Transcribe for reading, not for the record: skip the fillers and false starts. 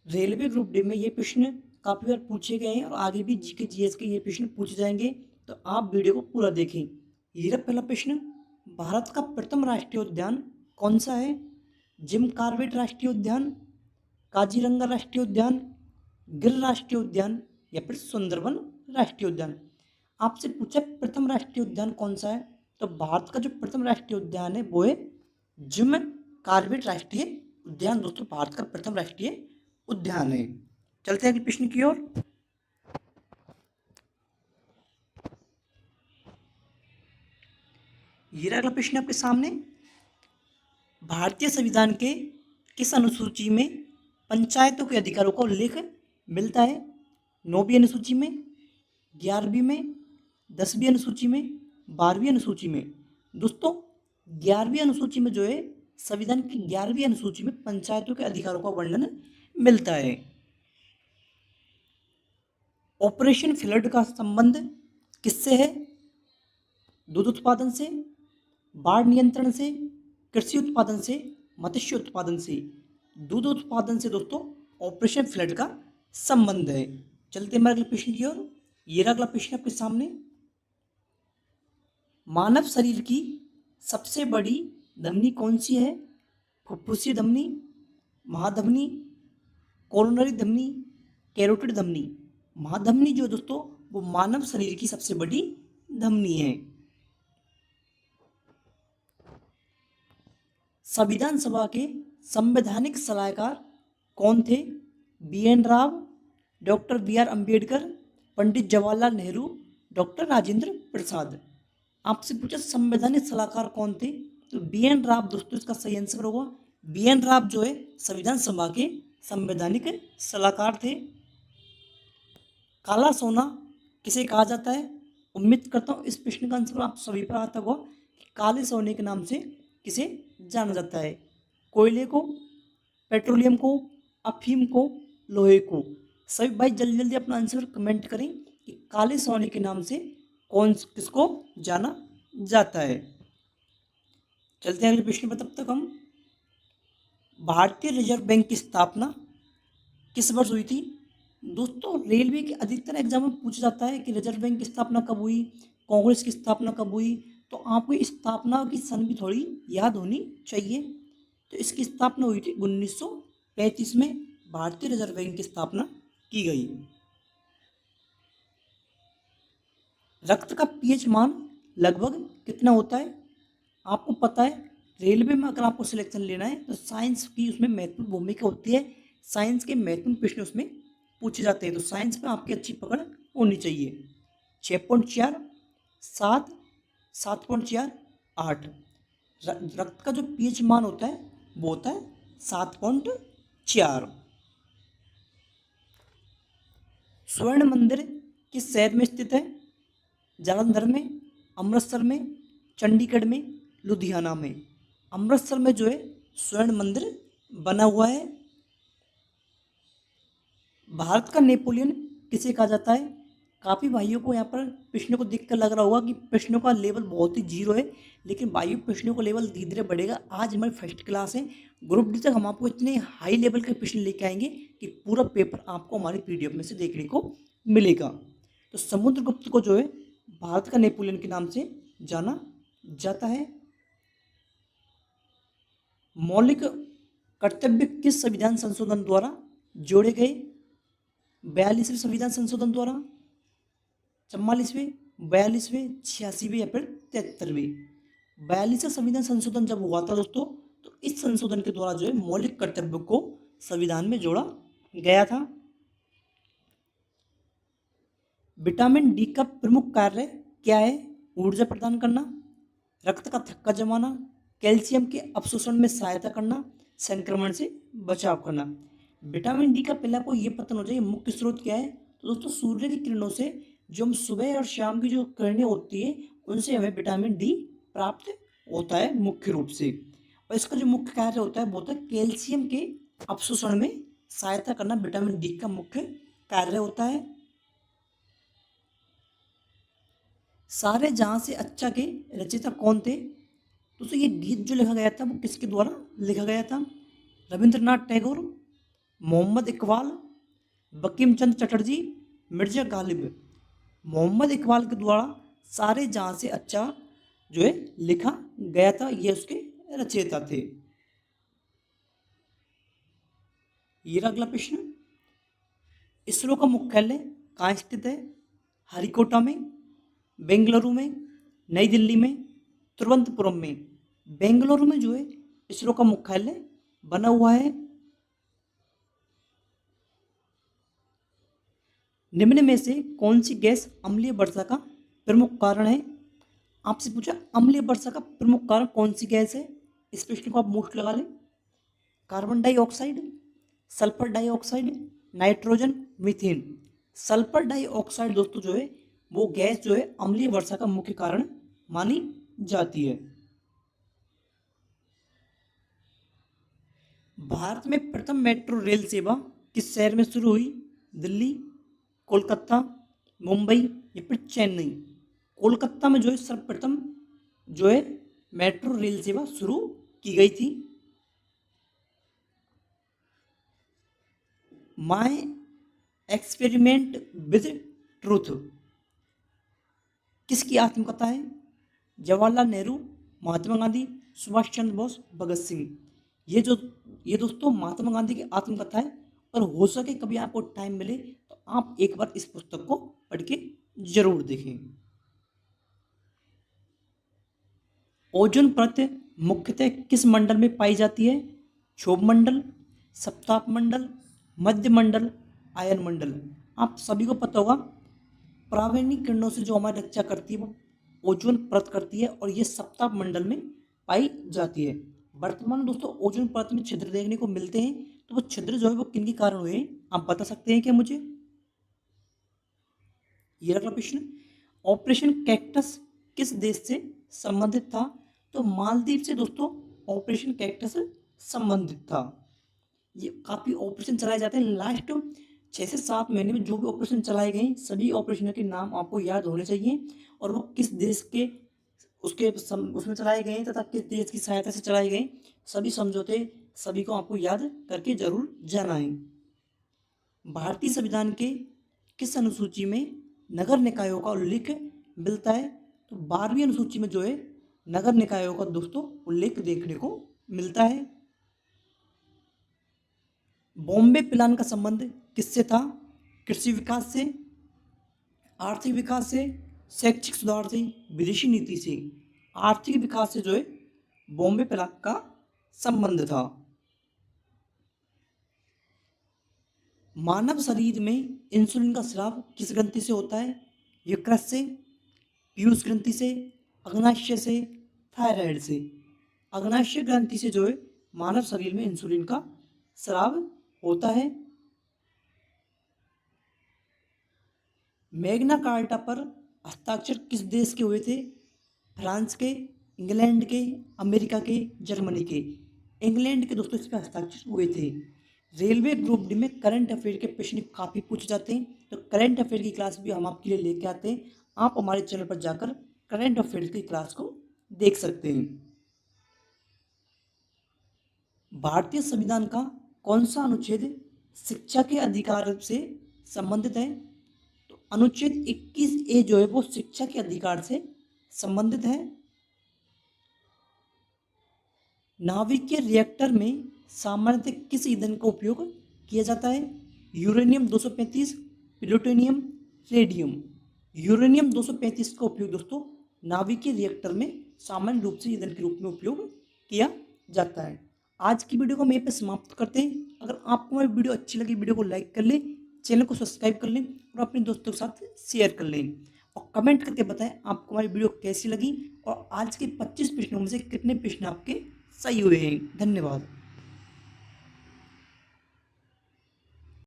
Railway group D में ये प्रश्न काफ़ी बार पूछे गए हैं और आगे भी जीके जीएस के ये प्रश्न पूछे जाएंगे, तो आप वीडियो को पूरा देखें। ये रहा पहला प्रश्न, भारत का प्रथम राष्ट्रीय उद्यान कौन सा है? जिम कॉर्बेट राष्ट्रीय उद्यान, काजीरंगा राष्ट्रीय उद्यान, गिर राष्ट्रीय उद्यान या फिर सुंदरबन राष्ट्रीय उद्यान। आपसे पूछा प्रथम राष्ट्रीय उद्यान कौन सा है, तो भारत का जो प्रथम राष्ट्रीय उद्यान है वो है जिम कॉर्बेट राष्ट्रीय उद्यान। दोस्तों भारत का प्रथम राष्ट्रीय उद्यान है। चलते हैं अगले प्रश्न की ओर। ये रहा अगला प्रश्न आपके सामने, भारतीय संविधान के किस अनुसूची में पंचायतों के अधिकारों का उल्लेख मिलता है? 9वीं अनुसूची में, 11वीं में, 10वीं अनुसूची में, 12वीं अनुसूची में? दोस्तों 11वीं अनुसूची में जो है, संविधान की 11वीं अनुसूची में पंचायतों के अधिकारों का वर्णन मिलता है। ऑपरेशन फ्लड का संबंध किससे है? दूध उत्पादन से, बाढ़ नियंत्रण से, कृषि उत्पादन से, मत्स्य उत्पादन से? दूध उत्पादन से दोस्तों ऑपरेशन फ्लड का संबंध है। चलते हैं अगले प्रश्न की ओर। ये रहा अगला प्रश्न आपके सामने, मानव शरीर की सबसे बड़ी धमनी कौन सी है? फुफ्फुसीय धमनी, महाधमनी, कोरोनरी धमनी, कैरोटिड धमनी? महाधमनी जो दोस्तों वो मानव शरीर की सबसे बड़ी धमनी है। संविधान सभा के संवैधानिक सलाहकार कौन थे? BN Rao, doctor BR Ambedkar, Pandit Jawaharlal Nehru, doctor Rajendra Prasad? आपसे पूछा संवैधानिक सलाहकार कौन थे, तो BN राव दोस्तों इसका सही आंसर होगा। BN राव जो है संविधान सभा के संवैधानिक सलाहकार थे। काला सोना किसे कहा जाता है? उम्मीद करता हूँ इस प्रश्न का आंसर आप सभी पर आता होगा कि काले सोने के नाम से किसे जाना जाता है? कोयले को, पेट्रोलियम को, अफीम को, लोहे को? सभी भाई जल्दी जल्दी अपना आंसर कमेंट करें कि काले सोने के नाम से किसको जाना जाता है। चलते हैं अगले प्रश्न पर। तब तक हम, भारतीय रिजर्व बैंक की स्थापना किस वर्ष हुई थी? दोस्तों रेलवे के अधिकतर एग्जाम में पूछा जाता है कि रिजर्व बैंक की स्थापना कब हुई, कांग्रेस की स्थापना कब हुई, तो आपको इस स्थापना की सन भी थोड़ी याद होनी चाहिए। तो इसकी स्थापना हुई थी 1935 में, भारतीय रिजर्व बैंक की स्थापना की गई। रक्त का पीएच मान लगभग कितना होता है? आपको पता है रेलवे में अगर आपको सिलेक्शन लेना है तो साइंस की उसमें महत्वपूर्ण भूमिका होती है। साइंस के महत्वपूर्ण प्रश्न उसमें पूछे जाते हैं, तो साइंस में आपकी अच्छी पकड़ होनी चाहिए। 6.4, 7, 7.4, 8। रक्त का जो पीएच मान होता है वो होता है 7.4। स्वर्ण मंदिर किस शहर में स्थित है? जालंधर में, अमृतसर में, चंडीगढ़ में, लुधियाना में? अमृतसर में जो है स्वर्ण मंदिर बना हुआ है। भारत का नेपोलियन किसे कहा जाता है? काफ़ी भाइयों को यहाँ पर प्रश्नों को देखकर लग रहा होगा कि प्रश्नों का लेवल बहुत ही जीरो है, लेकिन भाइयों प्रश्नों का लेवल धीरे धीरे बढ़ेगा। आज हमारी फर्स्ट क्लास है, ग्रुप डी तक हम आपको इतने हाई लेवल के प्रश्न लेके आएंगे कि पूरा पेपर आपको हमारी PDF में से देखने को मिलेगा। तो समुद्रगुप्त को जो है भारत का नेपोलियन के नाम से जाना जाता है। मौलिक कर्तव्य किस संविधान संशोधन द्वारा जोड़े गए? 42वें संविधान संशोधन द्वारा, 44वें, 42वें, 86वें या फिर 73वें? 42वां संविधान संशोधन जब हुआ था दोस्तों, तो इस संशोधन के द्वारा जो है मौलिक कर्तव्य को संविधान में जोड़ा गया था। विटामिन डी का प्रमुख कार्य क्या है? ऊर्जा प्रदान करना, रक्त का थक्का जमाना, कैल्शियम के अवशोषण में सहायता करना, संक्रमण से बचाव करना? विटामिन डी का पहले आपको ये पता होना चाहिए मुख्य स्रोत क्या है। तो दोस्तों सूर्य की किरणों से जो हम सुबह और शाम की जो किरणें होती है उनसे हमें विटामिन डी प्राप्त होता है मुख्य रूप से। और इसका जो मुख्य कार्य होता है वो होता है कैल्शियम के अवशोषण में सहायता करना, विटामिन डी का मुख्य कार्य होता है। सारे जहां से अच्छा के रचयिता कौन थे? दोस्तों ये गीत जो लिखा गया था वो किसके द्वारा लिखा गया था? रविंद्रनाथ टैगोर, मोहम्मद इकबाल, बंकिम चंद्र चटर्जी, मिर्जा गालिब। मोहम्मद इकबाल के द्वारा सारे जहाँ से अच्छा जो है लिखा गया था, ये उसके रचयिता थे। ये रहा अगला प्रश्न। इसरो का मुख्यालय कहाँ स्थित है? हरिकोटा में, बेंगलुरु में, नई दिल्ली में, तिरुवनंतपुरम में। बेंगलुरु में जो है इसरो का मुख्यालय बना हुआ है। निम्न में से कौन सी गैस अम्लीय वर्षा का प्रमुख कारण है? आपसे पूछा अम्लीय वर्षा का प्रमुख कारण कौन सी गैस है? इस प्रश्न को आप मुफ्त लगा लें। Carbon dioxide, sulphur dioxide, nitrogen, methane. Sulphur dioxide दोस्तों जो है वो गैस जो है अम्लीय वर्षा का मुख्य कारण मानी जाती है। भारत में प्रथम मेट्रो रेल सेवा किस शहर में शुरू हुई? दिल्ली, कोलकाता, मुंबई या फिर चेन्नई। कोलकाता में जो है सर्वप्रथम जो है मेट्रो रेल सेवा शुरू की गई थी। माय एक्सपेरिमेंट विद ट्रूथ किसकी आत्मकथा है? जवाहरलाल नेहरू, महात्मा गांधी, सुभाष चंद्र बोस, भगत सिंह। ये दोस्तों महात्मा गांधी की आत्मकथा है। और हो सके कभी आपको टाइम मिले तो आप एक बार इस पुस्तक को पढ़ के जरूर देखें। ओजोन परत मुख्यतः किस मंडल में पाई जाती है? क्षोभ मंडल, सप्ताप मंडल, मध्य मंडल, आयन मंडल। आप सभी को पता होगा पराबैंगनी किरणों से जो हमारी रक्षा करती है वो ओजोन परत करती है और ये सप्ताप मंडल में पाई जाती है। वर्तमान में दोस्तों ओजोन परत में छिद्र देखने को मिलते हैं, तो वो छिद्र जो है वो किन के कारण हुए हैं आप बता सकते हैं क्या मुझे? ये अगला प्रश्न। ऑपरेशन कैक्टस किस देश से संबंधित था? तो मालदीव से दोस्तों ऑपरेशन कैक्टस संबंधित था। ये काफ़ी ऑपरेशन चलाए जाते हैं लास्ट 6 से 7 महीने में। जो भी ऑपरेशन चलाए गए सभी ऑपरेशनों के नाम आपको याद होने चाहिए और वो किस देश के उसमें चलाए गए तथा किस देश की सहायता से चलाए गए, सभी समझौते सभी को आपको याद करके जरूर जाना है। भारतीय संविधान के किस अनुसूची में नगर निकायों का उल्लेख मिलता है? तो 12वीं अनुसूची में जो है नगर निकायों का दोस्तों उल्लेख देखने को मिलता है। बॉम्बे प्लान का संबंध किससे था? कृषि विकास से, आर्थिक विकास से, शैक्षिक सुधार से, विदेशी नीति से। आर्थिक विकास से जो है बॉम्बे प्लान का संबंध था। मानव शरीर में इंसुलिन का स्राव किस ग्रंथि से होता है? यकृत से, पीयूष ग्रंथि से, अग्नाशय से, थायराइड से। अग्नाशय ग्रंथि से जो है मानव शरीर में इंसुलिन का स्राव होता है। मैग्ना कार्टा पर हस्ताक्षर किस देश के हुए थे? फ्रांस के, इंग्लैंड के, अमेरिका के, जर्मनी के। इंग्लैंड के दोस्तों इस पर हस्ताक्षर हुए थे। रेलवे ग्रुप डी में करंट अफेयर के प्रश्न काफ़ी पूछे जाते हैं, तो करंट अफेयर की क्लास भी हम आपके लिए लेके आते हैं। आप हमारे चैनल पर जाकर करंट अफेयर की क्लास को देख सकते हैं। भारतीय संविधान का कौन सा अनुच्छेद शिक्षा के अधिकार से संबंधित है? तो अनुच्छेद 21A जो है वो शिक्षा के अधिकार से संबंधित है। नाभिकीय रिएक्टर में सामान्यतः किस ईंधन का उपयोग किया जाता है? Uranium 235, plutonium, radium. यूरेनियम 235 का उपयोग दोस्तों नाभिकीय रिएक्टर में सामान्य रूप से ईंधन के रूप में उपयोग किया जाता है। आज की वीडियो को हम यहीं पर समाप्त करते हैं। अगर आपको हमारी वीडियो अच्छी लगी वीडियो को लाइक कर लें, चैनल को सब्सक्राइब कर लें और अपने दोस्तों के साथ शेयर कर लें और कमेंट करके बताएं आपको हमारी वीडियो कैसी लगी और आज के 25 प्रश्नों में से कितने प्रश्न आपके सही हुए हैं। धन्यवाद।